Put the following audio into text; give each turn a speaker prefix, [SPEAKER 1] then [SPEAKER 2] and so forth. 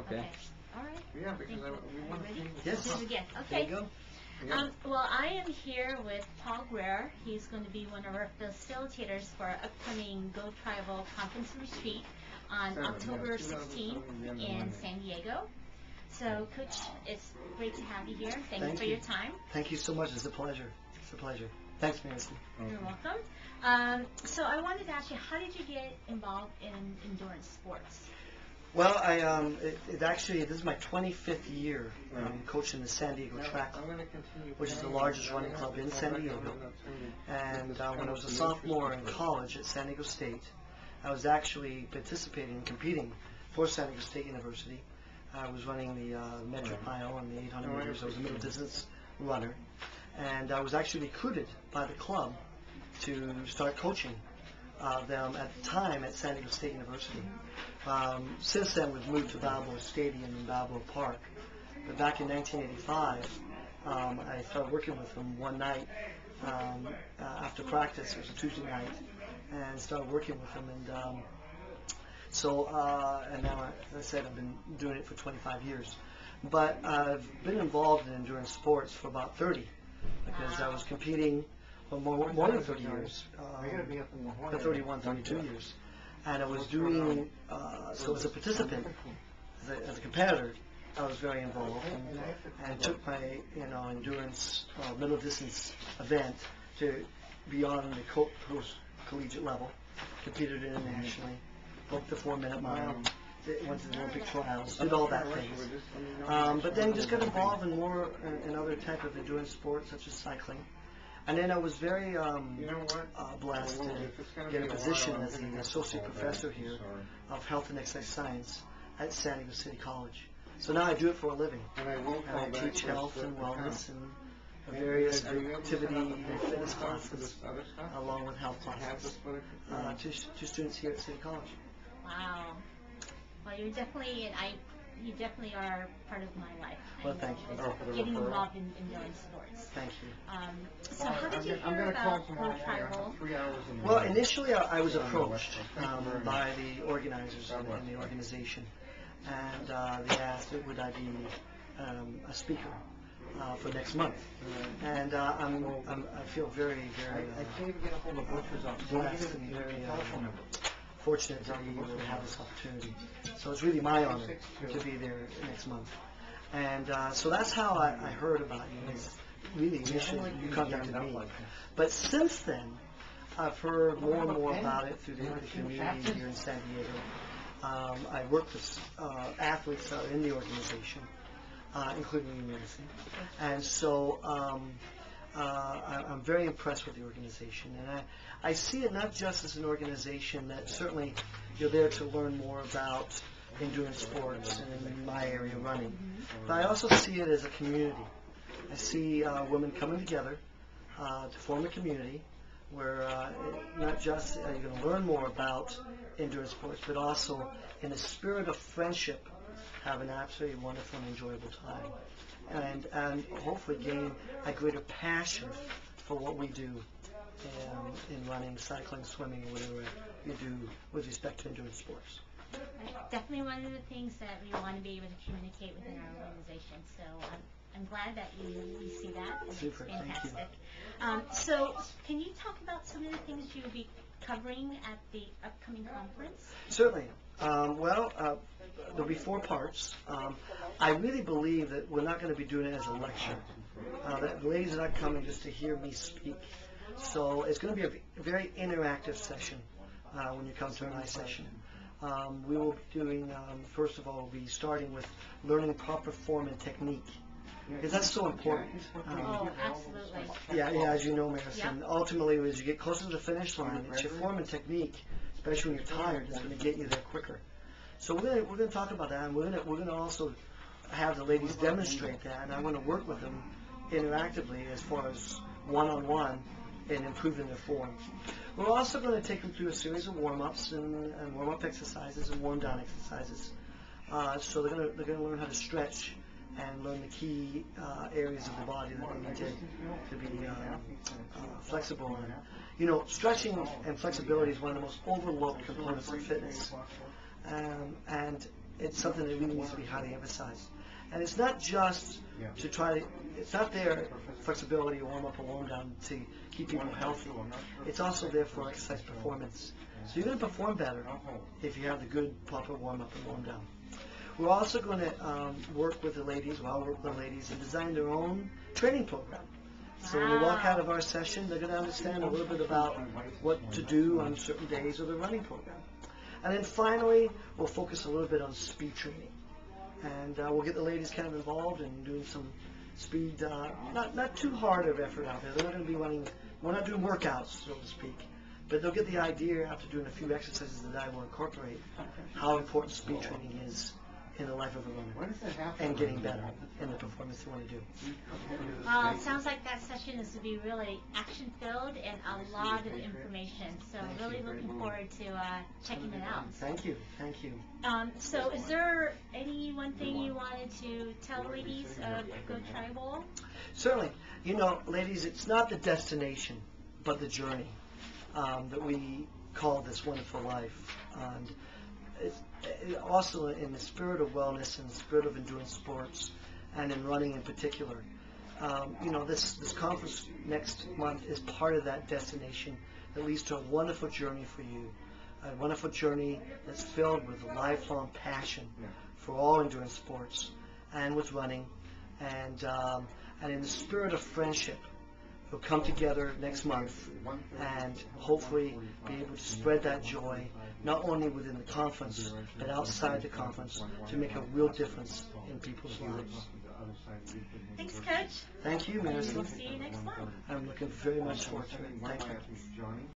[SPEAKER 1] Okay.
[SPEAKER 2] All right.
[SPEAKER 3] Yeah, because we want to see.
[SPEAKER 2] Yes. Do it again. Okay.
[SPEAKER 1] There you go.
[SPEAKER 3] Yeah.
[SPEAKER 2] Well, I am here with Paul Greer. He's going to be one of our facilitators for our upcoming GOTRIbal conference retreat on October 16th in San Diego. So, Coach, it's great to have you here. Thank you for your time.
[SPEAKER 4] Thank you so much. It's a pleasure. It's a pleasure. Thanks, Nancy.
[SPEAKER 2] You're welcome. So I wanted to ask you, how did you get involved in endurance sports?
[SPEAKER 4] Well, this is my 25th year coaching the San Diego Track Club, which is the largest running club in San Diego. And when I was a sophomore in college at San Diego State, I was actually participating and competing for San Diego State University. I was running the metric mile and the 800 meters. I was a middle distance runner. And I was actually recruited by the club to start coaching them at the time at San Diego State University. Since then, we've moved to Balboa Stadium in Balboa Park. But back in 1985, I started working with them one night after practice. It was a Tuesday night, and started working with them. And and now, as I said, I've been doing it for 25 years. But I've been involved in endurance sports for about 30, because I was competing for more than 30 years, for 31, 32 years. And I was doing, so as a participant, as a competitor, I was very involved and took my endurance middle distance event to beyond the collegiate level, competed internationally, broke the 4-minute mile, went to the Olympic trials, did all that things. But then just got involved in more in other type of endurance sports such as cycling. And then I was very blessed to get a position as the associate professor here of health and exercise science at San Diego City College. So now I do it for a living. And I teach health and wellness and various activity and fitness classes along with health classes to students here at City College.
[SPEAKER 2] Wow. Well, you definitely are part of my life.
[SPEAKER 4] Well, thank you.
[SPEAKER 2] Getting involved in endurance sports.
[SPEAKER 4] Thank you.
[SPEAKER 2] So how did you hear about GOTRIbal?
[SPEAKER 4] Well, initially I was approached by the organizers in the organization, and they asked would I be a speaker for next month. And I feel very, very blessed and very fortunate to be able to have this opportunity. So it's really my honor to be there next month. And so that's how I heard about you. Is really initially you contacted me. But since then, I've heard more and more about it through the community here in San Diego. I work with athletes that are in the organization, including you, Nancy. And so I'm very impressed with the organization, and I see it not just as an organization that certainly you're there to learn more about endurance sports and in my area running, but I also see it as a community. I see women coming together to form a community where not just you're going to learn more about endurance sports, but also in the spirit of friendship have an absolutely wonderful and enjoyable time. And hopefully gain a greater passion for what we do in running, cycling, swimming, or whatever you do with respect to endurance sports.
[SPEAKER 2] Definitely one of the things that we want to be able to communicate within our organization. So I'm glad that you see that.
[SPEAKER 4] Super,
[SPEAKER 2] fantastic.
[SPEAKER 4] thank you.
[SPEAKER 2] So can you talk about some of the things you'll be covering at the upcoming conference?
[SPEAKER 4] Certainly. There'll be 4 parts. I really believe that we're not going to be doing it as a lecture. That the ladies are not coming just to hear me speak. So it's going to be a very interactive session when you come to my session. We will be doing, first of all, we'll be starting with learning proper form and technique, because that's so important.
[SPEAKER 2] Oh, absolutely.
[SPEAKER 4] Yeah, as you know, Madison, ultimately as you get closer to the finish line, it's your form and technique, especially when you're tired, that's going to get you there quicker. So we're going to talk about that, and we're going to also have the ladies demonstrate that, and I'm going to work with them interactively as far as one-on-one in improving their form. We're also going to take them through a series of warm-ups and warm-up exercises and warm-down exercises. So they're going to learn how to stretch and learn the key areas of the body that they need to be flexible on. You know, stretching and flexibility is one of the most overlooked components of fitness. And it's something that really needs to be highly emphasized. And it's not just to try to, it's not there flexibility or warm up or warm down to keep people healthy. It's also there for exercise performance. So you're going to perform better if you have the good proper warm up and warm down. We're also going to work with the ladies, and design their own training program. So when they walk out of our session, they're going to understand a little bit about what to do on certain days of the running program. And then finally, we'll focus a little bit on speed training. And we'll get the ladies kind of involved in doing some speed, not too hard of effort out there. They're not going to be running, we're not doing workouts, so to speak. But they'll get the idea after doing a few exercises that I will incorporate how important speed training is in the life of a runner and getting better in the performance they want to do.
[SPEAKER 2] It sounds like that session is to be really action-filled and a lot of information. So really looking forward to checking it out.
[SPEAKER 4] Thank you. Thank you.
[SPEAKER 2] So is there any one thing you wanted to tell ladies of GOTRIbal?
[SPEAKER 4] Certainly. You know, ladies, it's not the destination, but the journey that we call this wonderful life. And it's also in the spirit of wellness and the spirit of endurance sports and in running in particular. You know, this conference next month is part of that destination that leads to a wonderful journey for you, a wonderful journey that's filled with a lifelong passion for all endurance sports and with running, and in the spirit of friendship. We'll come together next month and hopefully be able to spread that joy not only within the conference but outside the conference to make a real difference in people's lives.
[SPEAKER 2] Thanks, Coach.
[SPEAKER 4] Thank you, Madison.
[SPEAKER 2] We'll see you next month.
[SPEAKER 4] I'm looking very much forward to it. Thank you.